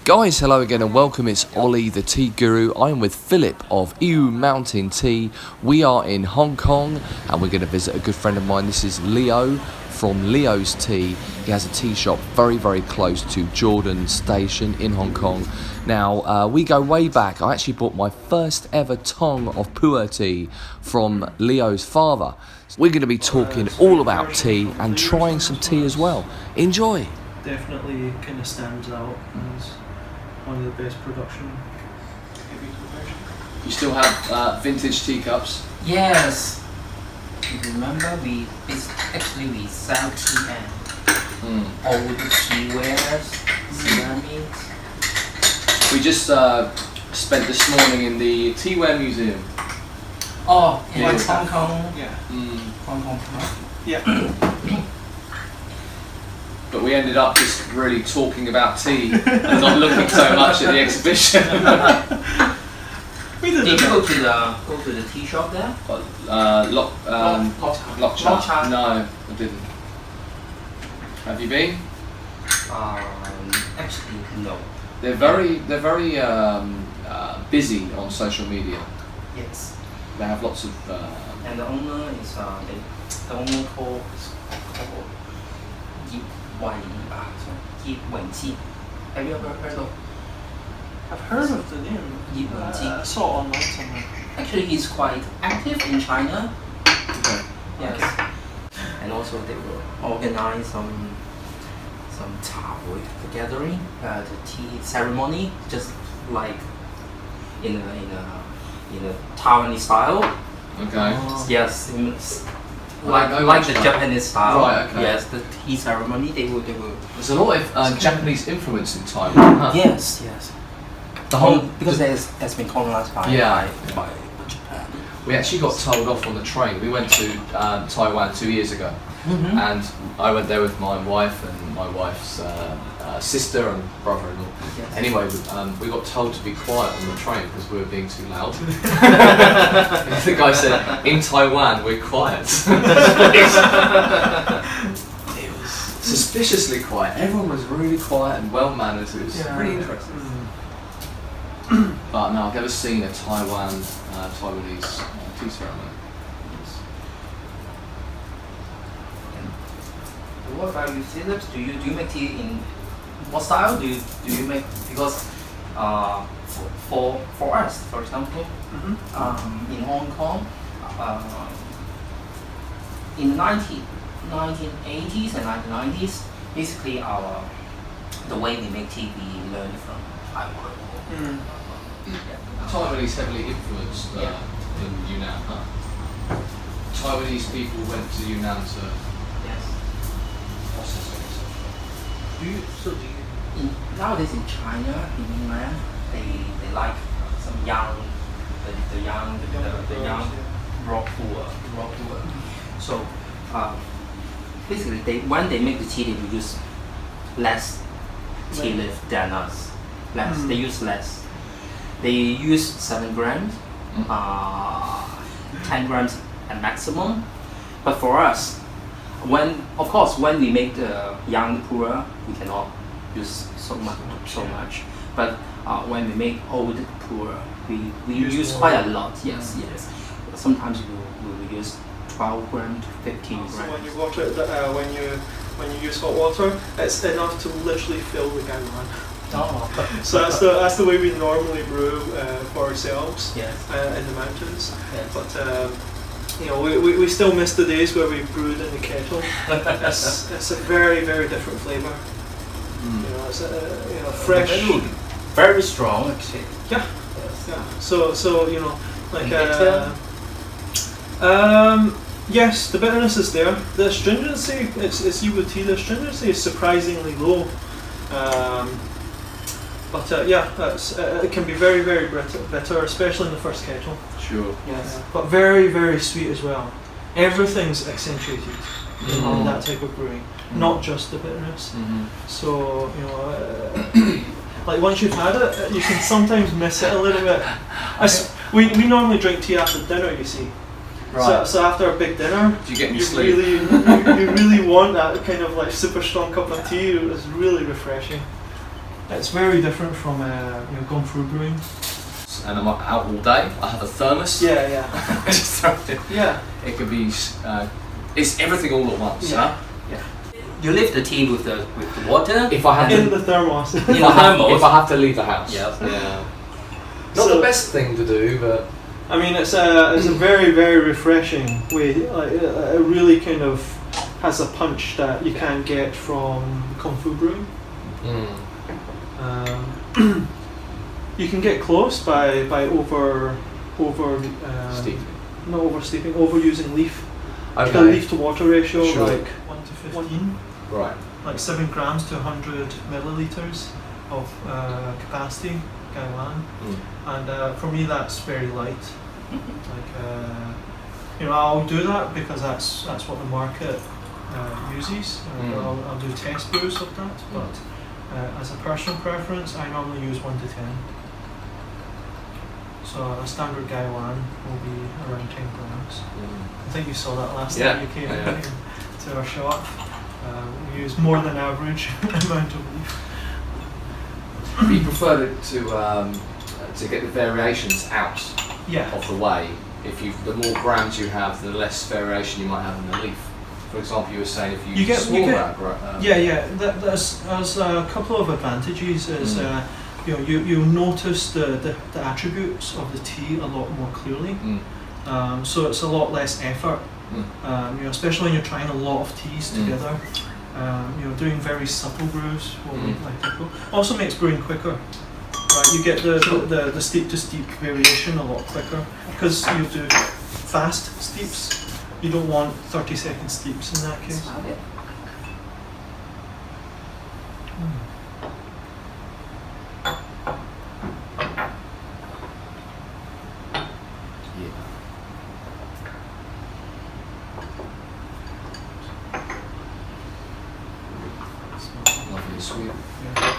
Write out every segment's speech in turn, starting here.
Guys, hello again and welcome. It's Ollie, the tea guru. I'm with Philip of Yiwu Mountain Tea. We are in Hong Kong and we're going to visit a good friend of mine. This is Leo from Leo's Tea. He has a tea shop very, very close to Jordan Station in Hong Kong. Now, we go way back. I actually bought my first ever tong of pu'er tea from Leo's father. We're going to be talking all about tea and trying some tea as well. Enjoy. Definitely kind of stands out as one of the best production. You still have vintage teacups? Yes. If you remember, we sell tea and old teawares, ceramics. We just spent this morning in the Teaware Museum. Oh, in Yeah. Hong Kong. Yeah. Hong Kong. Yeah. But we ended up just really talking about tea and not looking so much at the exhibition. We did Did you it. go to the tea shop there? Lok Cha. No, I didn't. Have you been? Actually, no. They're very busy on social media. Yes. They have lots of. And the owner is the owner called Yiwu. Have you ever heard of? I've heard of the name. Yiwu. I saw it online somewhere. Actually, he's quite active in China. Okay. Yes. And also they will organize some gathering, the tea ceremony, just like in a Taiwanese style. Okay. Yes, Like like the Japanese style. Right, okay. Yes, the tea ceremony they will. There's a lot of Japanese influence in Taiwan. Huh? Yes. The whole because it has been colonized by Japan. We actually got told off on the train. We went to Taiwan 2 years ago, and I went there with my wife and my wife's sister and brother-in-law. Yes. Anyway, we got told to be quiet on the train because we were being too loud. The guy said, "In Taiwan, we're quiet." It was suspiciously quiet. Everyone was really quiet and well-mannered. It was really interesting. But no, I've never seen a Taiwanese tea ceremony. What about you, Phillips? Do you make tea in what style do you make? Because for us, for example, in Hong Kong, in the 1980s and 1990s, basically the way we make tea we learned from Taiwan. Taiwanese heavily influenced in Yunnan. Huh? Taiwanese people went to Yunnan to Yes. process it. Nowadays in China, in mainland, they like some young, the young raw pu'er. So basically, when they make the tea, they will use less tea leaf than us. They use less. They use 7 grams, 10 grams at maximum. But for us, when we make the young pu'er, we cannot use so much. But when we make old pu'er, we use quite a lot. Yes. Sometimes we will use 12 grams to 15 grams. So when you water it, when you use hot water, it's enough to literally fill the gallon. So that's the way we normally brew for ourselves. Yes. In the mountains. Yes. But we still miss the days where we brewed in the kettle. It's a very, very different flavour. It's fresh. Very strong actually. Yeah. Yes. Yeah. So like yes, the bitterness is there. The astringency, it's Yiwu tea. The astringency is surprisingly low. But it can be very, very bitter, especially in the first kettle. Sure. Yes. But very, very sweet as well. Everything's accentuated in that type of brewing, not just the bitterness. So like once you've had it, you can sometimes miss it a little bit. We normally drink tea after dinner, you see. Right. So after a big dinner, Do you get any you sleep? you really want that kind of like super strong cup of tea. It's really refreshing. It's very different from going through brewing. And I'm out all day. I have a thermos. Yeah. Just throw it. Yeah. It could be. It's everything all at once. Yeah. You leave the tea with the water. If I have In to, the thermos. In the thermos. if I have to leave the house. Yeah. Not So- the best thing to do, but I mean, it's a very, very refreshing way. Like, it really kind of has a punch that you can't get from Kung Fu brewing. You can get close by over steeping. not oversteeping, overusing leaf. The Okay. leaf to water ratio, Sure. like 1 to 15, Right. like 7 grams to 100 milliliters of capacity, Gaiwan. And for me, that's very light. Like, I'll do that because that's what the market uses. I'll do test brews of that, but as a personal preference, I normally use 1 to 10. So a standard Gaiwan will be around 10 grams. I think you saw that last time you came in to our shop. We use more than average amount of leaf. You prefer to get the variations out Yeah. of the way. The more grams you have, the less variation you might have in the leaf. For example, you were saying if you use small There's a couple of advantages. Is you'll notice the attributes of the tea a lot more clearly. So it's a lot less effort. Especially when you're trying a lot of teas together. Doing very subtle brews will make life difficult. Also makes brewing quicker. Right, you get the steep to steep variation a lot quicker because you do fast steeps. You don't want 30-second steeps in that case. Lovely and sweet. Yeah.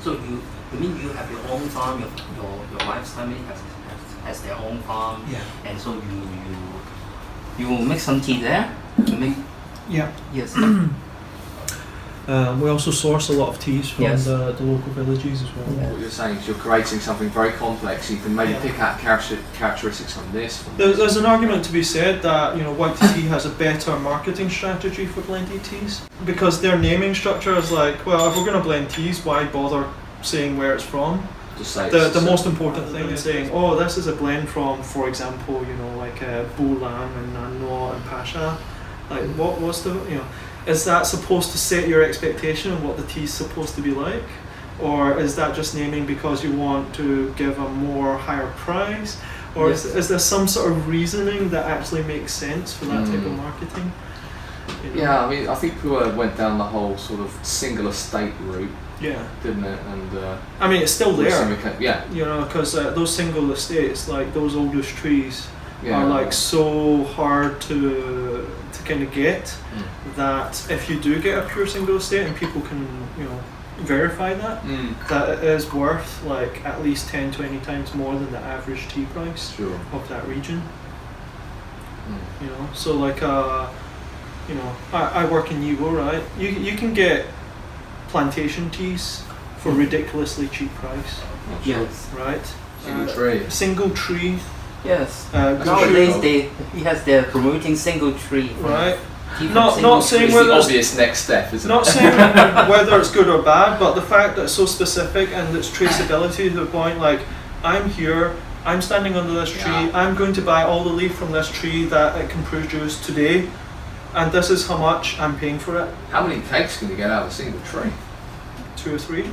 So you mean you have your own farm? Your wife's family has their own farm. Yeah. And so you will make some tea there. You make Yeah. yes. We also source a lot of teas from Yes. the local villages as well. What you're saying is you're creating something very complex. You can maybe Yeah. pick out characteristics from this. There's an argument to be said that white tea has a better marketing strategy for blended teas because their naming structure is like, well, if we're going to blend teas, why bother saying where it's from? Just say The most important thing is saying, oh, this is a blend from, for example, like Bulan and Nano and Pasha. Like, what's the is that supposed to set your expectation of what the tea's supposed to be like? Or is that just naming because you want to give a more higher price? Or is there some sort of reasoning that actually makes sense for that type of marketing? Yeah, I mean, I think Pua went down the whole sort of single estate route, Yeah. didn't it? And I mean, it's still there. Yeah. Because those single estates, like those oldest trees, Yeah. are like so hard to kind of get that if you do get a pure single estate and people can verify that it is worth like at least 10-20 times more than the average tea price Sure. of that region. So like I work in Yiwu, right? You can get plantation teas for ridiculously cheap price, Yes. right? Single tree. Single tree. Yes. Good Nowadays tree. they're promoting single tree. Right. Tea from Not single saying It's tree. the whether obvious next step, isn't Not it? saying whether it's good or bad, but the fact that it's so specific and its traceability to the point, like, I'm here, I'm standing under this tree, Yeah. I'm going to buy all the leaf from this tree that it can produce today, and this is how much I'm paying for it. How many cakes can you get out of a single tree? 2 or 3.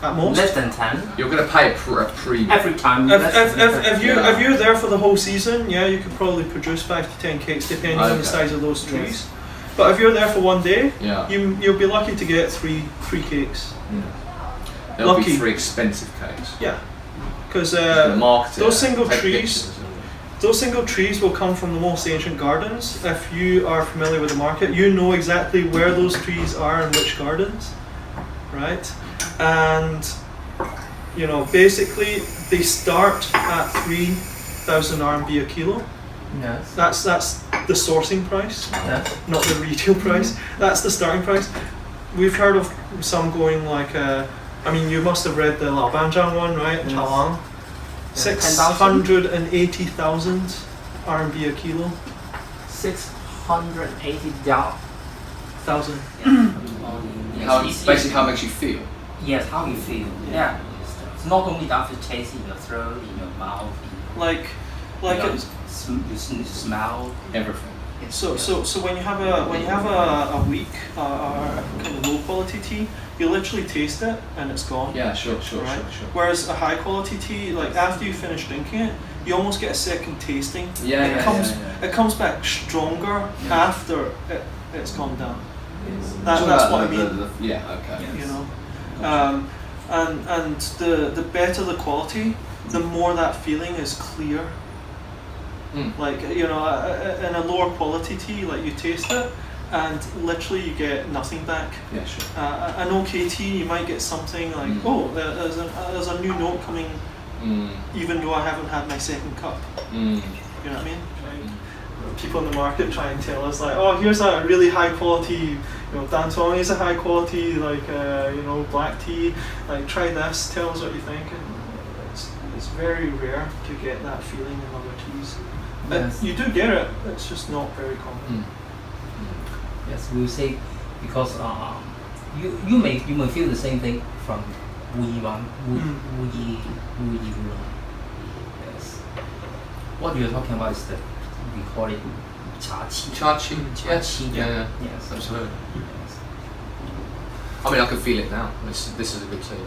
at most. Less than 10. You're going to pay a premium. Every time. If you're there for the whole season, yeah, you could probably produce 5 to 10 cakes depending on the size of those trees. Yes. But if you're there for one day, Yeah. you'll be lucky to get three cakes. There'll Lucky. be 3 expensive cakes. Yeah, because those those single trees will come from the most ancient gardens. If you are familiar with the market, you know exactly where those trees are in which gardens, right? And you know, basically they start at 3,000 RMB a kilo. Yes. That's the sourcing price, Yes. not the retail price. That's the starting price. We've heard of some going like, I mean, you must have read the Lao Banjiang one, right? Yes. Chalang. 680,000 RMB a kilo. 680,000. Basically how it makes you feel. Yes, how you feel. Yeah. It's not only the aftertaste in your throat, in your mouth. Like it's, You smell. Everything. so when you have a weak kind of low quality tea, you literally taste it and it's gone. Yeah, sure. Right? Whereas a high quality tea, like after you finish drinking it, you almost get a second tasting. It comes back stronger after it's gone down. That's what I mean. Okay. You know, and the better the quality, the more that feeling is clear. Like, you know, in a lower quality tea, like you taste it and literally you get nothing back. Yeah, sure. An okay tea, you might get something like, oh, there's a new note coming, even though I haven't had my second cup. You know what I mean? People in the market try and tell us like, oh, here's a really high quality, you know, Dantuan is a high quality, like, you know, black tea. Like, try this, tell us what you think. And it's very rare to get that feeling in other teas. Yes. You do get it. It's just not very common. Yes, we will say because you may feel the same thing from Yiwu. Yes. What you're talking about is that we call it cha qi. Yes. Yeah. Yes. Absolutely. Yes. I mean, I can feel it now. This is a good tea.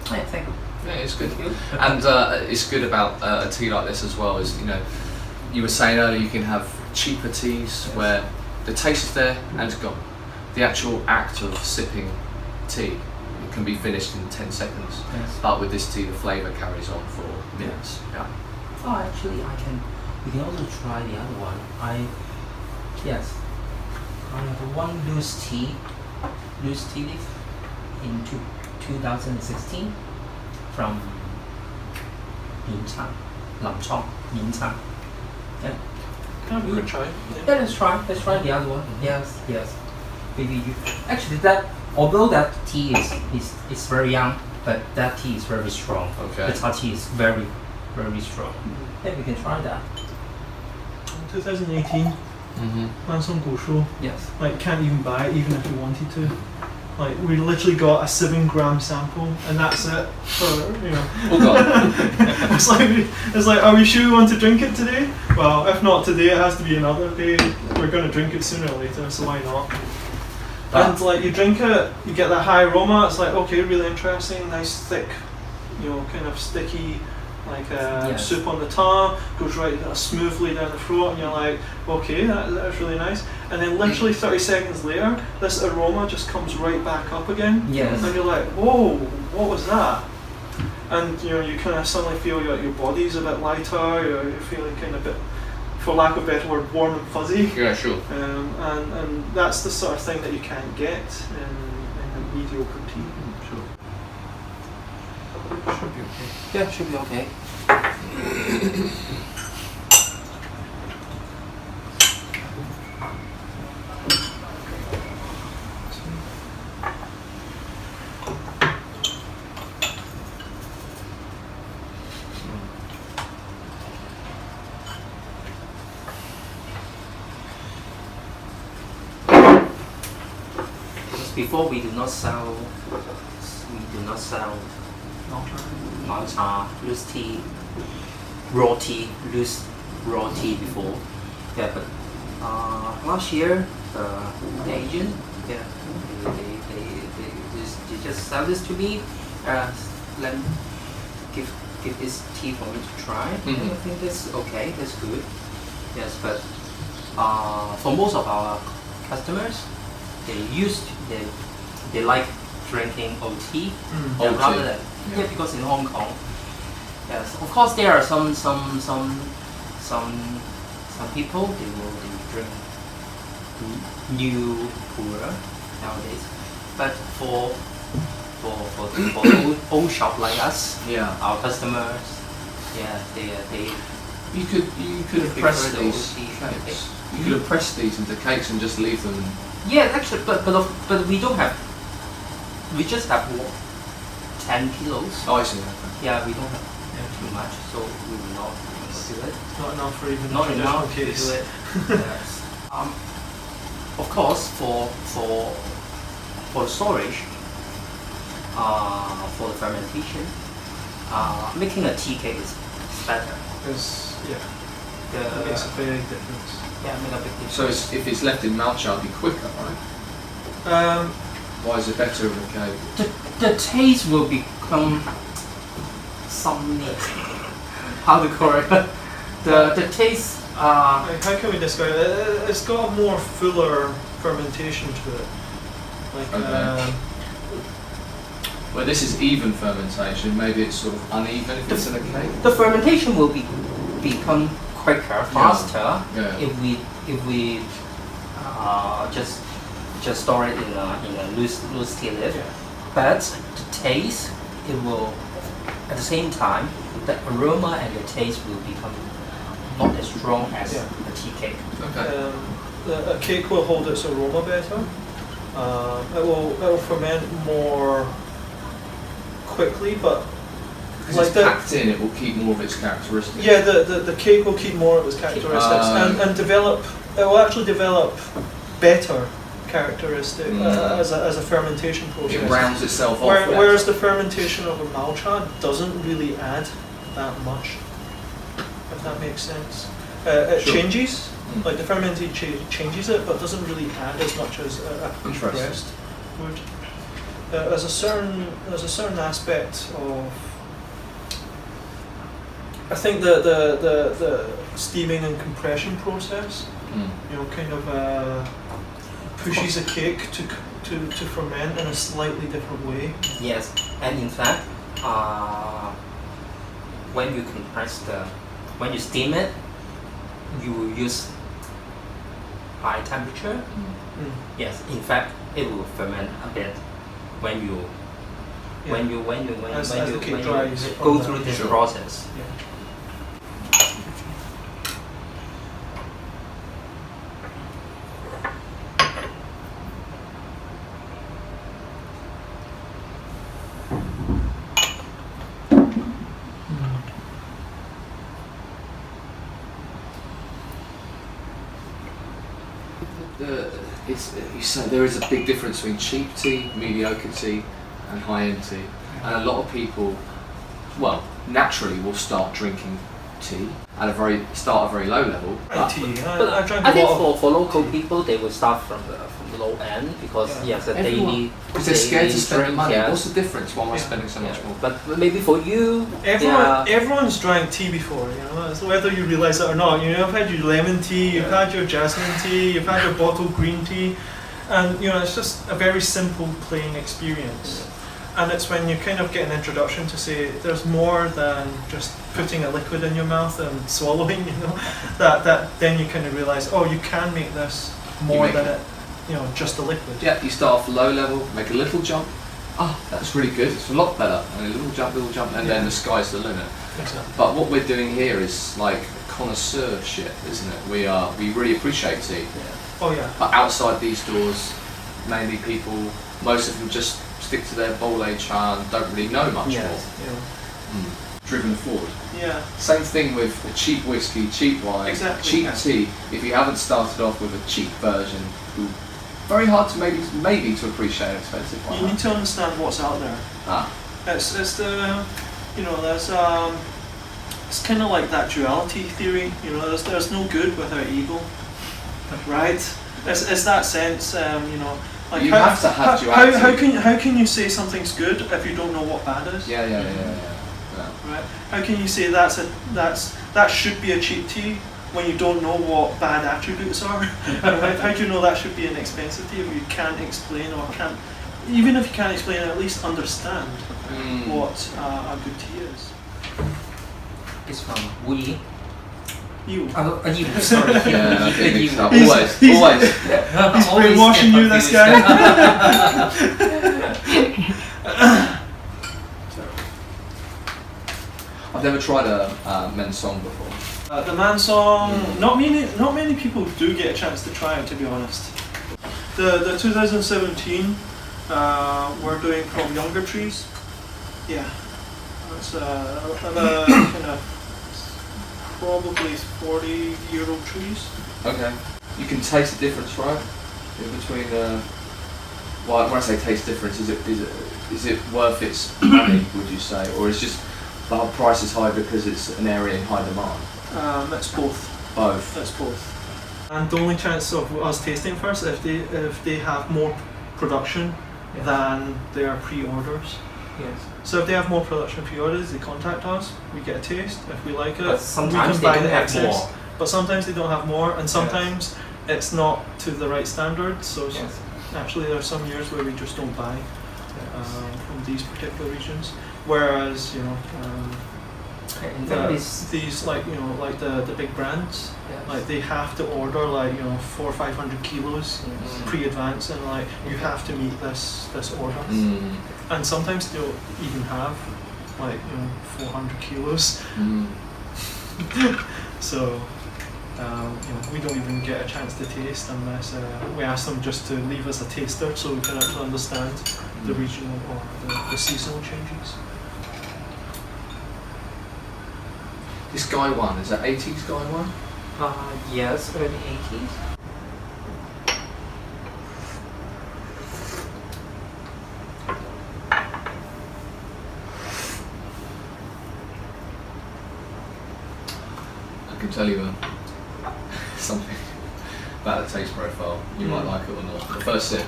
I think. Yeah, it's good. And it's good about a tea like this as well. Is, you know, you were saying earlier you can have cheaper teas where the taste is there and it's gone. The actual act of sipping tea can be finished in 10 seconds. Yes. But with this tea, the flavour carries on for minutes. Yeah. Oh, actually, we can also try the other one. I have one loose tea leaf in 2016 from Ningchang. Yeah. Can I have a quick try? Yeah, let's try the other one. Yes. Maybe actually that, although that tea is very young, but that tea is very strong. Okay. The cha tea is very, very strong. Yeah, we can try that. 2018, Lansong Gushu. Yes. Like, can't even buy it even if you wanted to. Like, we literally got a 7-gram sample and that's it for, you know. Oh God. it's like, are we sure we want to drink it today? Well, if not today, it has to be another day. We're going to drink it sooner or later, so why not? And like, you drink it, you get that high aroma, it's like, okay, really interesting, nice thick, you know, kind of sticky, like soup on the tongue, goes right smoothly down the throat, and you're like, okay, that's really nice. And then literally 30 seconds later, this aroma just comes right back up again. Yes. And you're like, whoa, what was that? And you know, you kind of suddenly feel your body's a bit lighter, you're feeling kind of a bit, for lack of a better word, warm and fuzzy. Yeah, sure. And that's the sort of thing that you can't get in a mediocre tea. Sure. Should be okay. Yeah, should be okay. Before we do not sell non-cha, loose tea, raw tea before. Yeah, but last year the agent, they just sell this to me Let me give this tea for me to try. Mhm. I think that's okay. That's good. Yes, but for most of our customers, they like drinking OT OT. rather than Yeah. because in Hong Kong, yes, of course there are some people they will drink new poorer nowadays, but for old shop like us, Yeah. our customers, yeah, they You could have Prefer pressed the these OT cakes. You could have pressed these into cakes and just leave them. yeah actually, but we don't have, we just have 10 kilos. Oh, I see. Okay. Yeah, we don't have too much, so we will not do it. Not enough for even Not a enough traditional to case. do it. Yes. Of course, for storage, for the fermentation, making a tea cake is better. It makes a very big difference. Yeah, make a big difference. So if it's left in mouth jar, it'll be quicker, right? Why is it better in a cake? The taste will become something. How to call it? The taste. How can we describe it? It's got a more fuller fermentation to it. Like, Okay. Well, this is even fermentation. Maybe it's sort of uneven if it's in a cake. The fermentation will become quicker, faster Yeah. if we just store it in a loose tea leaf. Yeah. But the taste, it will at the same time, the aroma and the taste will become not as strong as Yeah. the tea cake. Okay. A cake will hold its aroma better. It will ferment more quickly, but Because like it's packed in, it will keep more of its characteristics. yeah, the cake will keep more of its characteristics and develop. It will actually develop better characteristic as a fermentation process. It rounds itself off. Whereas the fermentation of a malcha doesn't really add that much, if that makes sense. It Sure. changes, Mm. like the fermented changes it, but doesn't really add as much as a Interesting. pressed would. There's a certain aspect of, I think the steaming and compression process, Mm. you know, kind of pushes a cake to ferment in a slightly different way. Yes, and in fact, when you when you steam it, you will use high temperature. Mm. Yes, in fact, it will ferment a bit when you Yeah. As the cake dries go from through the- this Sure. process. Yeah. You say there is a big difference between cheap tea, mediocre tea, and high-end tea, and a lot of people, well, naturally will start drinking tea at a very low level. And tea. But I drank I a think lot of for local people, they will start from the low end because Yeah. yes, the Everyone- daily. Because they're scared to daily spend the drink, money. yes. What's the difference? Why am I Yeah. spending so much Yeah. more? But maybe for you, Everyone's drank tea before, you know, it's whether you realise it or not. You know, you've had your lemon tea, you've Yeah. had your jasmine tea, you've had your bottled green tea, and you know, it's just a very simple, plain experience. And it's when you kind of get an introduction to say there's more than just putting a liquid in your mouth and swallowing, you know, that then you kind of realise, oh, you can make this more make than it- just a liquid. Yeah, you start off low level, make a little jump. Oh, that's really good. It's a lot better. And a little jump, and then the sky's the limit. Exactly. But what we're doing here is like connoisseurship, isn't it? We really appreciate tea. Oh yeah. But outside these doors, mainly people, most of them just stick to their bole cha and don't really know much Yes. more. Yeah. Driven forward. Yeah. Same thing with cheap whiskey, cheap wine, Exactly, cheap yeah. tea. If you haven't started off with a cheap version, very hard to maybe to appreciate an expensive one. You need to understand what's out there. Ah, It's the, there's it's kind of like that duality theory. You know, there's no good without evil, right? It's that sense. Like You have to have how can you say something's good if you don't know what bad is? Yeah. Right? How can you say that should be a cheap tea when you don't know what bad attributes are? Right? How do you know that should be an expensive tea if you can't explain or can't, even if you can't explain, at least understand what a good tea is? It's from Yiwu. You. Yiwu, sorry. Yeah, okay, mixed up. He's- Always. He's brainwashing you, this guy. I've never tried a men's song before. The man song, not many people do get a chance to try it, to be honest. The 2017, we're doing from younger trees. Yeah, that's a kind of probably 40-year-old trees. Okay. You can taste the difference, right? In between well, when I say taste difference, is it worth its money, would you say? Or is just the price is high because it's an area in high demand? It's both. Both. It's both. And the only chance of us tasting first if they have more production than their pre-orders. Yes. So if they have more production pre-orders, they contact us, we get a taste, if we like it, But sometimes we they can buy don't the have excess. more. But sometimes they don't have more, and sometimes it's not to the right standard, so Yes. actually there are some years where we just don't buy from these particular regions. Whereas, In fact, these like the big brands, like they have to order 400 or 500 kilos pre-advance, and like you have to meet this order. And sometimes they'll even have 400 kilos. So we don't even get a chance to taste unless we ask them just to leave us a taster, so we can actually understand the regional or the seasonal changes. This Guy one, is that 80s Guy one? yes, early 80s. I can tell you something about the taste profile. You might like it or not. The first sip,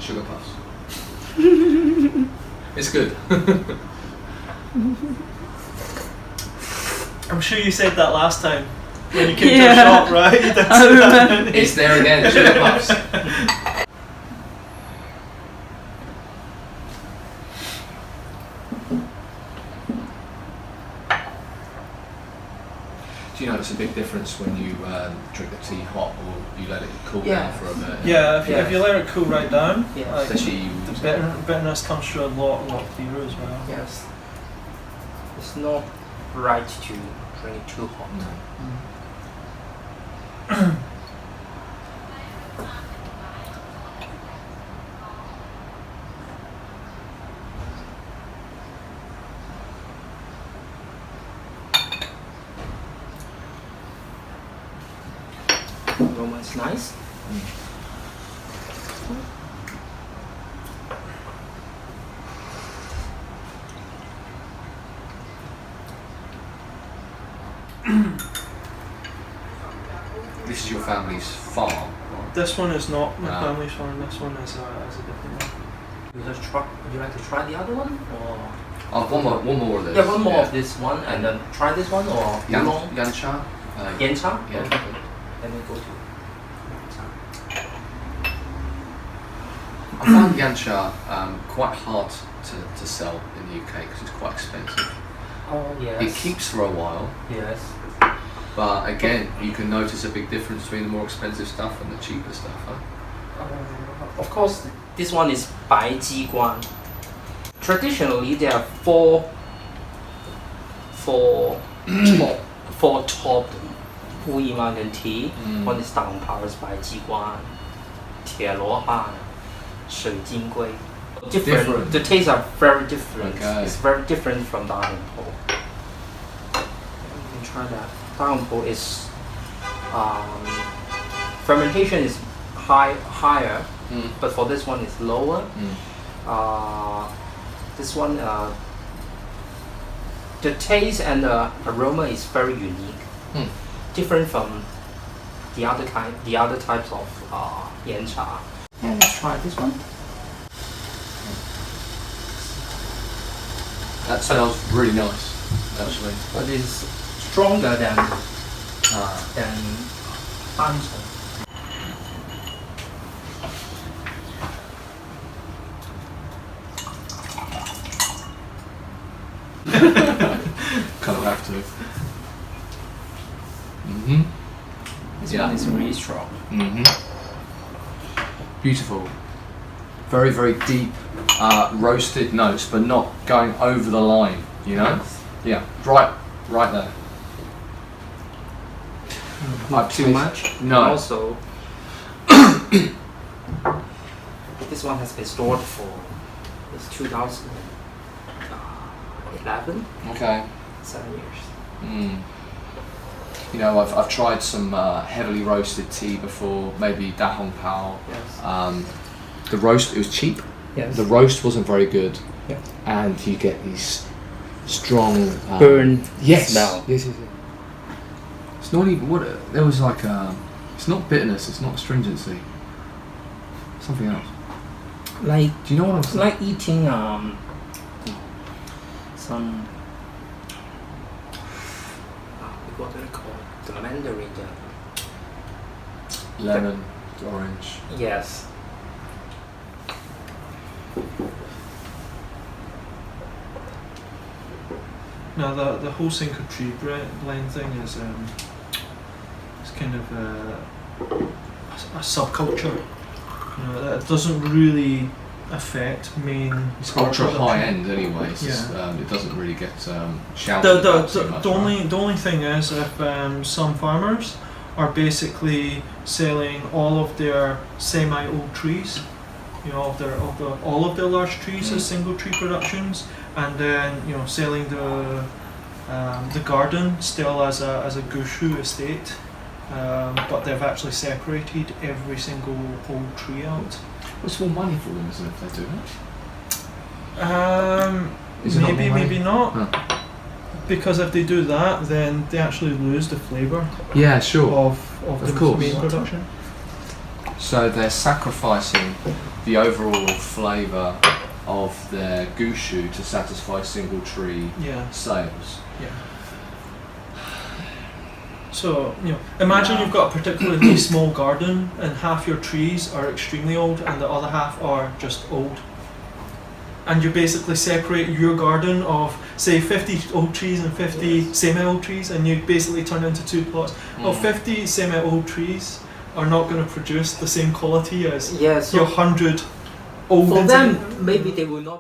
sugar puffs. It's good. I'm sure you said that last time when you came to the shop, right? You did say that, didn't you? It's there again, sugar puffs. Do you notice a big difference when you drink the tea hot or you let it cool down for a minute? Yeah, if you let it cool right down, Especially the bitterness comes through a lot clearer as well. Yes. It's not right to drink too hot. Aroma is nice. This is your family's farm, right? This one is not my Ah. family's farm. This one is a different one. Would you like to try the other one, or One more of this. one more of this one, and then try this one, or Oolong? Yancha? Yancha? Yeah. Okay. Let me go to I find Yancha quite hard to sell in the UK because it's quite expensive. Oh yes. It keeps for a while, Yes. but again, you can notice a big difference between the more expensive stuff and the cheaper stuff, huh? Of course, this one is 白鸡冠. Traditionally, there are four top Wu Mountain tea. One is 大红袍 is 白鸡冠, 铁罗汉, 水晶龟. Different. The tastes are very different. Okay. It's very different from 大红袍. You can try that. 大红袍 is fermentation is higher, but for this one it's lower. This one, the taste and the aroma is very unique, different from the other types of 岩茶. Yeah, that's try this one. That smells really nice, actually. But it's stronger than Hanson. Kind of have to. Mm-hmm. This one is really strong. Mm-hmm. Beautiful. Very, very deep roasted notes, but not going over the line, you know? Yeah, right there. Not too much. No. And also, this one has been stored for it's 2011, Okay. 7 years. Mm. You know, I've tried some heavily roasted tea before, maybe Da Hong Pao. Yes. The roast, it was cheap. Yes. The roast wasn't very good. Yeah. And you get these strong Burn yes. smell. Yes, yes, yes. It's not even what there was like. It's not bitterness. It's not astringency. Something else. Like Do you know what I'm saying? like eating some what do they call it? The mandarin. Lemon, orange. Yes. Now the whole single tree blend thing is it's kind of a subculture. You know, that doesn't really affect main. It's ultra production. high end anyway. It's just, Yeah. it doesn't really get shouted about too much. The only thing is if some farmers are basically selling all of their semi-old trees, you know, all of their large trees as single tree productions, and then selling the garden still as a gushu estate, but they've actually separated every single old tree out. It's more money for them, isn't it, if they do Maybe, Is it not more money? maybe not. Huh. Because if they do that, then they actually lose the flavour that? Yeah, sure. of Of the course. main production. So they're sacrificing the overall flavour of their gushu to satisfy single tree Yeah, sales. yeah. So, imagine Yeah. you've got a particularly small garden and half your trees are extremely old and the other half are just old. And you basically separate your garden of, say, 50 old trees and 50 semi-old trees, and you basically turn it into two plots. Well, 50 semi-old trees are not going to produce the same quality as Yeah. So your 100 old. for them, maybe they will not.